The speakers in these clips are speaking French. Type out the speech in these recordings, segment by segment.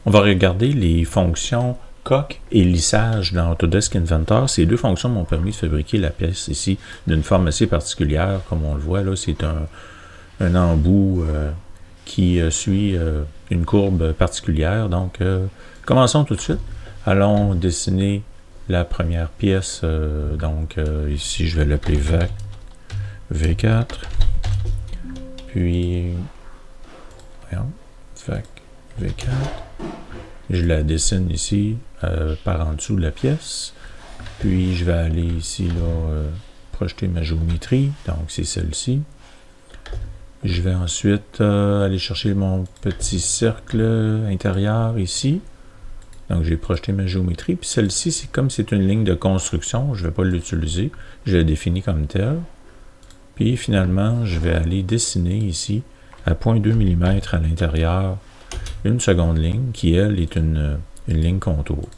On va regarder les fonctions coque et lissage dans Autodesk Inventor. Ces deux fonctions m'ont permis de fabriquer la pièce ici d'une forme assez particulière. Comme on le voit là, c'est un embout qui suit une courbe particulière. Donc, commençons tout de suite. Allons dessiner la première pièce. Ici, je vais l'appeler V4. Puis, voyons, V4. Je la dessine ici par en dessous de la pièce. Puis, je vais aller ici, là, projeter ma géométrie. Donc, c'est celle-ci. Je vais ensuite aller chercher mon petit cercle intérieur ici. Donc, j'ai projeté ma géométrie. Puis celle-ci, c'est comme c'est une ligne de construction. Je ne vais pas l'utiliser. Je la définis comme telle. Puis finalement, je vais aller dessiner ici à 0,2 mm à l'intérieur une seconde ligne qui, elle, est une ligne contour.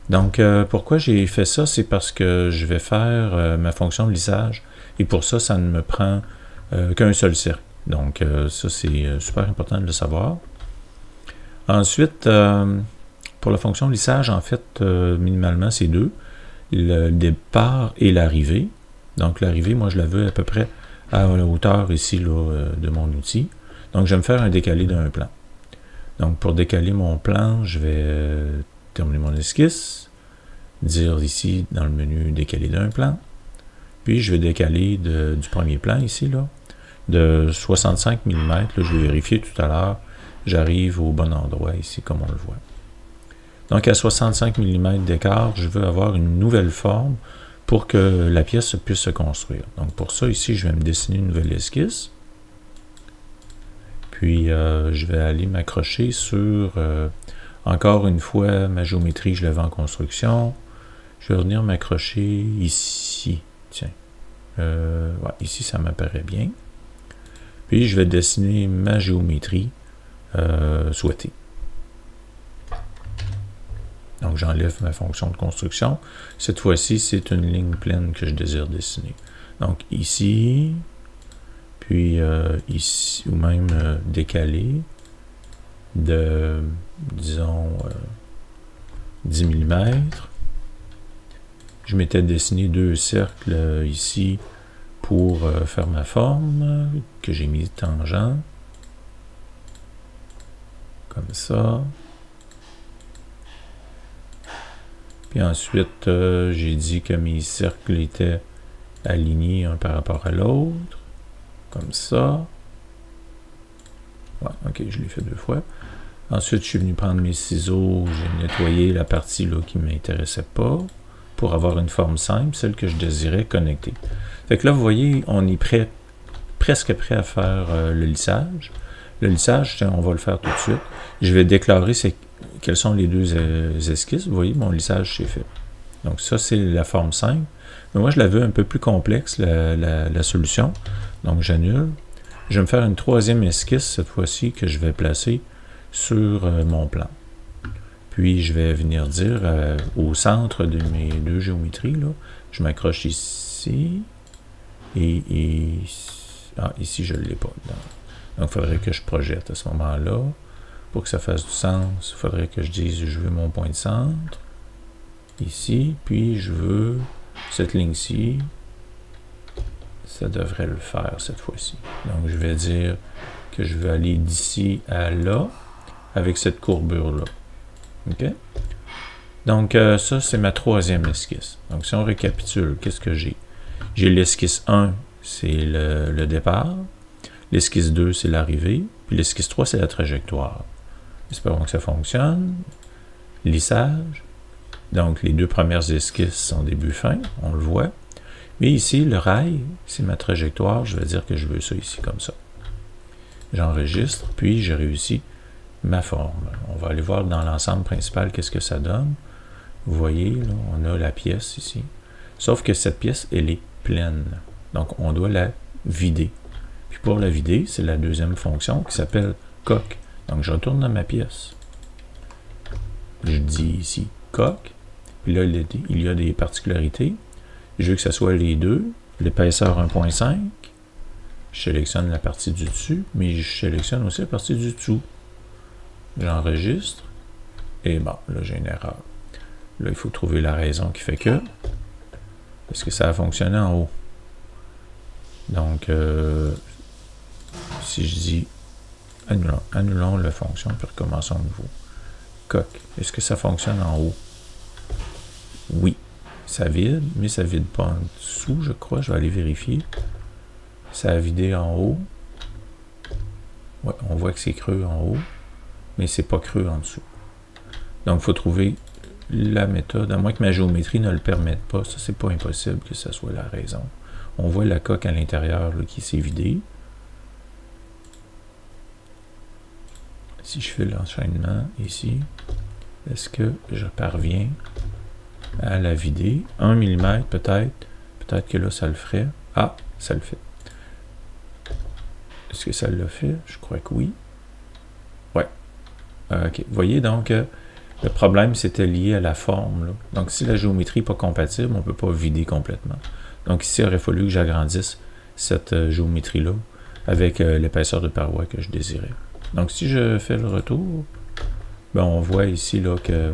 Donc, pourquoi j'ai fait ça? C'est parce que je vais faire ma fonction de lissage. Et pour ça, ça ne me prend qu'un seul cercle. Donc, ça, c'est super important de le savoir. Ensuite, pour la fonction de lissage, en fait, minimalement, c'est deux. Le départ et l'arrivée. Donc, l'arrivée, moi, je la veux à peu près à la hauteur ici là, de mon outil. Donc, je vais me faire un décalé d'un plan. Donc, pour décaler mon plan, je vais terminer mon esquisse, dire ici dans le menu décaler d'un plan. Puis, je vais décaler du premier plan ici, là, de 65 mm. Là, je vais vérifier tout à l'heure. J'arrive au bon endroit ici, comme on le voit. Donc, à 65 mm d'écart, je veux avoir une nouvelle forme pour que la pièce puisse se construire. Donc, pour ça, ici, je vais me dessiner une nouvelle esquisse. Puis, je vais aller m'accrocher sur, encore une fois, ma géométrie, je l'avais en construction. Je vais venir m'accrocher ici. Tiens. Ouais, ici, ça m'apparaît bien. Puis, je vais dessiner ma géométrie souhaitée. Donc, j'enlève ma fonction de construction. Cette fois-ci, c'est une ligne pleine que je désire dessiner. Donc, ici, puis ici, ou même décaler de, disons, 10 mm. Je m'étais dessiné deux cercles ici pour faire ma forme, que j'ai mis tangent. Comme ça. Puis ensuite, j'ai dit que mes cercles étaient alignés un par rapport à l'autre. Comme ça. Ouais, ok, je l'ai fait deux fois. Ensuite, je suis venu prendre mes ciseaux. J'ai nettoyé la partie là, qui ne m'intéressait pas pour avoir une forme simple, celle que je désirais connecter. Fait que là, vous voyez, on est presque prêt à faire le lissage. Le lissage, on va le faire tout de suite. Je vais déclarer quelles sont les deux esquisses. Vous voyez, mon lissage, c'est fait. Donc ça, c'est la forme simple. Mais moi, je la veux un peu plus complexe, la solution. Donc, j'annule. Je vais me faire une troisième esquisse, cette fois-ci, que je vais placer sur mon plan. Puis, je vais venir dire au centre de mes deux géométries, là, je m'accroche ici. Et ici, je ne l'ai pas. Donc, il faudrait que je projette à ce moment-là. Pour que ça fasse du sens, il faudrait que je dise je veux mon point de centre. Ici, puis je veux cette ligne-ci. Ça devrait le faire cette fois-ci. Donc, je vais dire que je veux aller d'ici à là avec cette courbure-là. OK? Donc, ça, c'est ma troisième esquisse. Donc, si on récapitule, qu'est-ce que j'ai? J'ai l'esquisse 1, c'est le départ. L'esquisse 2, c'est l'arrivée. Puis l'esquisse 3, c'est la trajectoire. Espérons que ça fonctionne. Lissage. Donc, les deux premières esquisses sont début-fin, on le voit. Mais ici, le rail, c'est ma trajectoire. Je vais dire que je veux ça ici, comme ça. J'enregistre, puis j'ai réussi ma forme. On va aller voir dans l'ensemble principal qu'est-ce que ça donne. Vous voyez, là, on a la pièce ici. Sauf que cette pièce, elle est pleine. Donc, on doit la vider. Puis pour la vider, c'est la deuxième fonction qui s'appelle coque. Donc, je retourne dans ma pièce. Je dis ici coque. Puis là, il y a des particularités. Je veux que ce soit les deux. L'épaisseur 1.5. Je sélectionne la partie du dessus, mais je sélectionne aussi la partie du dessous. J'enregistre. Et bon, là, j'ai une erreur. Là, il faut trouver la raison qui fait que. Parce que ça a fonctionné en haut. Donc, si je dis annulons la fonction, puis recommençons à nouveau. Coq, est-ce que ça fonctionne en haut? Oui. Ça vide, mais ça vide pas en dessous, je crois. Je vais aller vérifier. Ça a vidé en haut. Ouais, on voit que c'est creux en haut, mais c'est pas creux en dessous. Donc, il faut trouver la méthode, à moins que ma géométrie ne le permette pas. Ça, c'est pas impossible que ça soit la raison. On voit la coque à l'intérieur qui s'est vidée. Si je fais l'enchaînement ici, est-ce que je parviens à la vider? 1 mm peut-être. Peut-être que là, ça le ferait. Ah, ça le fait. Est-ce que ça l'a fait? Je crois que oui. Ouais. OK. Vous voyez, donc, le problème, c'était lié à la forme. Là. Donc, si la géométrie n'est pas compatible, on ne peut pas vider complètement. Donc, ici, il aurait fallu que j'agrandisse cette géométrie-là avec l'épaisseur de paroi que je désirais. Donc, si je fais le retour, ben, on voit ici là, que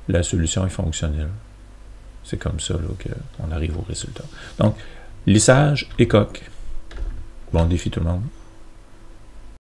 la solution est fonctionnelle. C'est comme ça qu'on arrive au résultat. Donc, lissage et coque. Bon défi tout le monde.